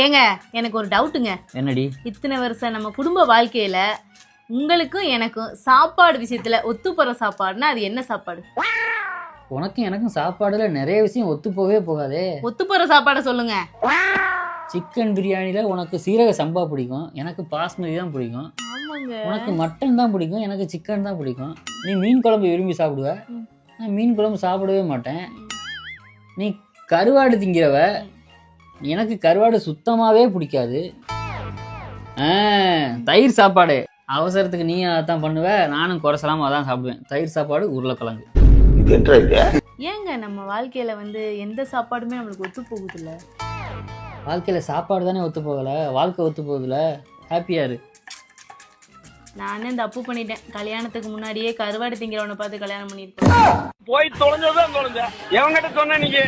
ஏங்க எனக்கு ஒரு டவுட்டுங்க. என்னடி? இத்தனை வருஷம் நம்ம குடும்ப வாழ்க்கையில உங்களுக்கும் எனக்கும் சாப்பாடு விஷயத்துல ஒத்து போற சாப்பாடுனா அது என்ன சாப்பாடு? உனக்கும் எனக்கும் சாப்பாடுல நிறைய விஷயம் ஒத்து போகவே போகாதே. ஒத்து போற சாப்பாடை சொல்லுங்க. சிக்கன் பிரியாணியில் உனக்கு சீரக சம்பா பிடிக்கும், எனக்கு பாஸ்மதி தான் பிடிக்கும். ஆமாங்க. உனக்கு மட்டன் தான் பிடிக்கும், எனக்கு சிக்கன் தான் பிடிக்கும். நீ மீன் குழம்பு விரும்பி சாப்பிடுவ, நான் மீன் குழம்பு சாப்பிடவே மாட்டேன். நீ கருவாடு திங்கிறவ, எனக்கு கருவாடு சுத்தமாகவே பிடிக்காது. தயிர் சாப்பாடு அவசரத்துக்கு நீ அதான் பண்ணுவ, நானும் குறைச்சலாம அதான் சாப்பிடுவேன். தயிர் சாப்பாடு, உருளைக்கிழங்கு. ஏங்க நம்ம வாழ்க்கையில எந்த சாப்பாடுமே நம்மளுக்கு ஒத்து போகுது இல்ல? வாழ்க்கையில் சாப்பாடு தானே ஒத்து போகல, வாழ்க்கை ஒத்து போகுதுல. ஹாப்பியா இரு. நானே இந்த அப்பு பண்ணிட்டேன். கல்யாணத்துக்கு முன்னாடியே கருவாடு திங்கிறவனை பார்த்து கல்யாணம் பண்ணிருக்கேன். போய் தொலைஞ்சதான் தொலைஞ்ச எவங்கிட்ட சொன்ன நீங்க?